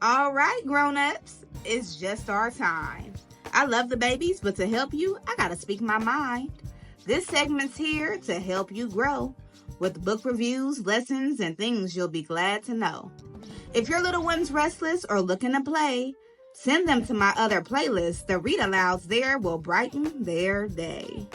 All right, grown-ups, it's just our time. I love the babies, but to help you, I gotta speak my mind. This segment's here to help you grow with book reviews, lessons, and things you'll be glad to know. If your little one's restless or looking to play, send them to my other playlist. The read-alouds there will brighten their day.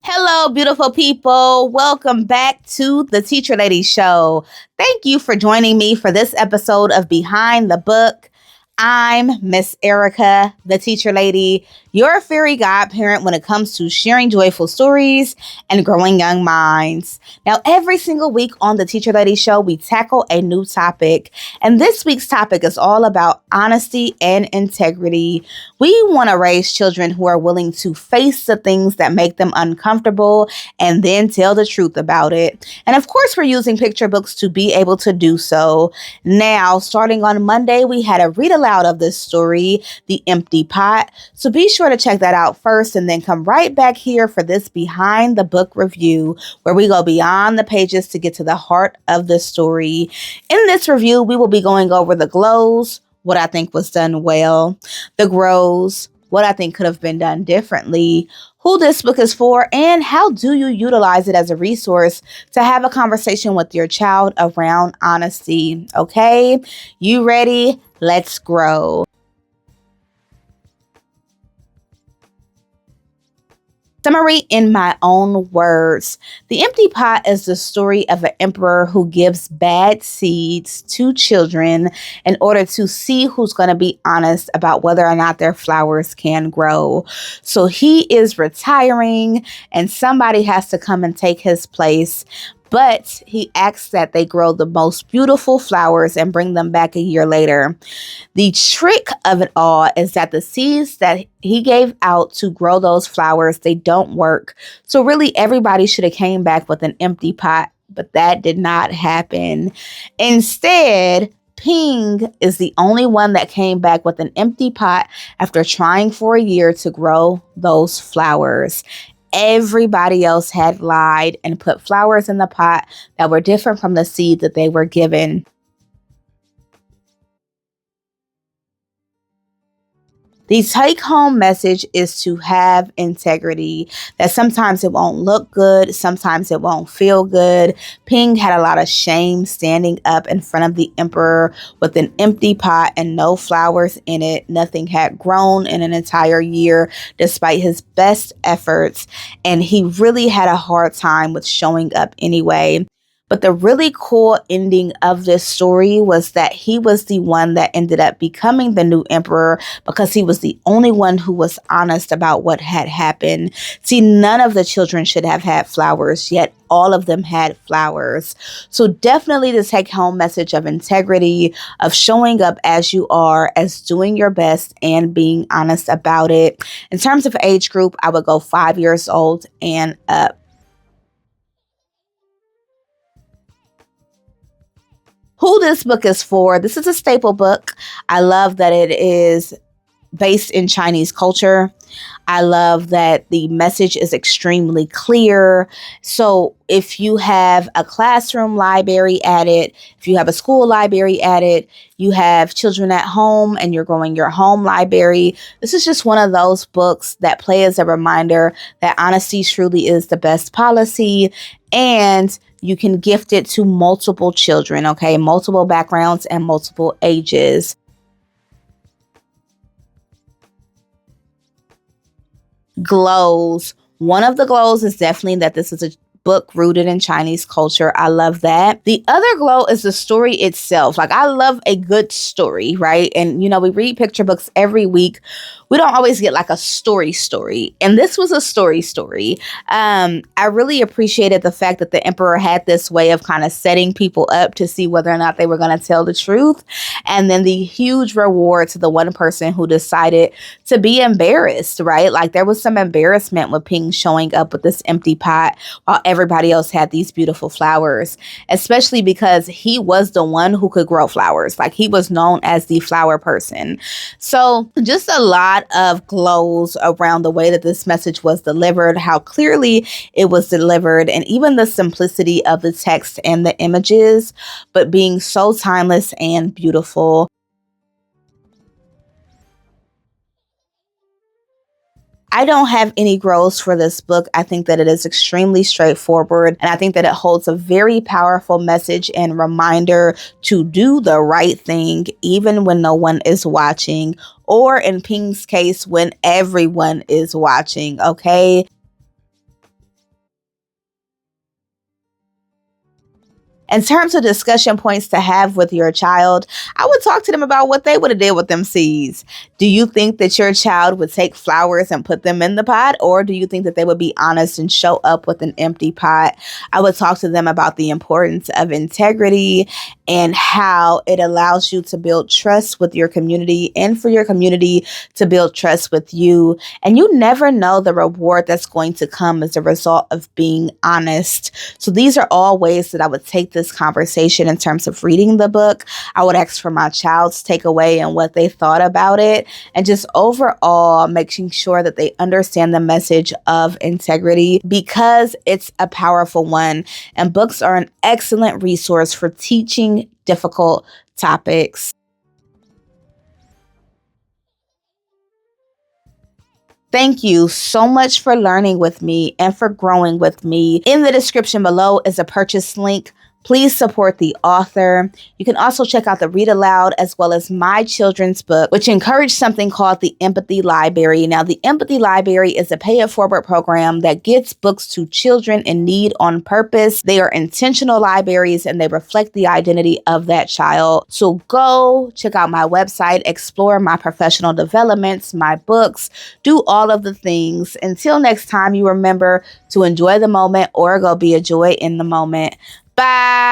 Hello, beautiful people. Welcome back to the Teacher Lady Show. Thank you for joining me for this episode of Behind the Book. I'm Miss Erica, the Teacher Lady, your fairy godparent when it comes to sharing joyful stories and growing young minds. Now, every single week on the Teacher Lady Show, we tackle a new topic. And this week's topic is all about honesty and integrity. We want to raise children who are willing to face the things that make them uncomfortable and then tell the truth about it. And of course, we're using picture books to be able to do so. Now, starting on Monday, we had a read-aloud of this story, The Empty Pot. So be sure to check that out first and then come right back here for this Behind the Book review, where we go beyond the pages to get to the heart of the story. In this review, we will be going over the glows, what I think was done well, the grows, what I think could have been done differently, who this book is for, and how do you utilize it as a resource to have a conversation with your child around honesty. Okay, you ready? Let's grow. Summary in my own words. The Empty Pot is the story of an emperor who gives bad seeds to children in order to see who's going to be honest about whether or not their flowers can grow. So he is retiring and somebody has to come and take his place. But he asks that they grow the most beautiful flowers and bring them back a year later. The trick of it all is that the seeds that he gave out to grow those flowers, they don't work. So really everybody should have came back with an empty pot, but that did not happen. Instead, Ping is the only one that came back with an empty pot after trying for a year to grow those flowers. Everybody else had lied and put flowers in the pot that were different from the seed that they were given. The take-home message is to have integrity, that sometimes it won't look good, sometimes it won't feel good. Ping had a lot of shame standing up in front of the emperor with an empty pot and no flowers in it. Nothing had grown in an entire year despite his best efforts, and he really had a hard time with showing up anyway. But the really cool ending of this story was that he was the one that ended up becoming the new emperor because he was the only one who was honest about what had happened. See, none of the children should have had flowers, yet all of them had flowers. So definitely the take-home message of integrity, of showing up as you are, as doing your best and being honest about it. In terms of age group, I would go 5 years old and up. Who this book is for. This is a staple book. I love that it is based in Chinese culture. I love that the message is extremely clear. So if you have a classroom library at it, if you have a school library at it, you have children at home and you're growing your home library, this is just one of those books that play as a reminder that honesty truly is the best policy, and you can gift it to multiple children, okay? Multiple backgrounds and multiple ages. Glows. One of the glows is definitely that this is a book rooted in Chinese culture. I love that. The other glow is the story itself. Like, I love a good story, right? And, you know, we read picture books every week. We don't always get like a story. And this was a story. I really appreciated the fact that the emperor had this way of kind of setting people up to see whether or not they were going to tell the truth. And then the huge reward to the one person who decided to be embarrassed, right? Like, there was some embarrassment with Ping showing up with this empty pot while everybody else had these beautiful flowers, especially because he was the one who could grow flowers. Like, he was known as the flower person. So just a lot lot of glows around the way that this message was delivered, how clearly it was delivered, and even the simplicity of the text and the images, but being so timeless and beautiful. I don't have any grows for this book. I think that it is extremely straightforward, and I think that it holds a very powerful message and reminder to do the right thing, even when no one is watching, or in Pink's case, when everyone is watching, okay? In terms of discussion points to have with your child, I would talk to them about what they would have did with them seeds. Do you think that your child would take flowers and put them in the pot, or do you think that they would be honest and show up with an empty pot? I would talk to them about the importance of integrity and how it allows you to build trust with your community and for your community to build trust with you. And you never know the reward that's going to come as a result of being honest. So these are all ways that I would take this conversation in terms of reading the book. I would ask for my child's takeaway and what they thought about it, and just overall making sure that they understand the message of integrity, because it's a powerful one. And books are an excellent resource for teaching difficult topics. Thank you so much for learning with me and for growing with me. In the description below is a purchase link. Please support the author. You can also check out the Read Aloud as well as my children's book, which encouraged something called the Empathy Library. Now, the Empathy Library is a pay-it-forward program that gets books to children in need on purpose. They are intentional libraries and they reflect the identity of that child. So go check out my website, explore my professional developments, my books, do all of the things. Until next time, you remember to enjoy the moment or go be a joy in the moment. Bye.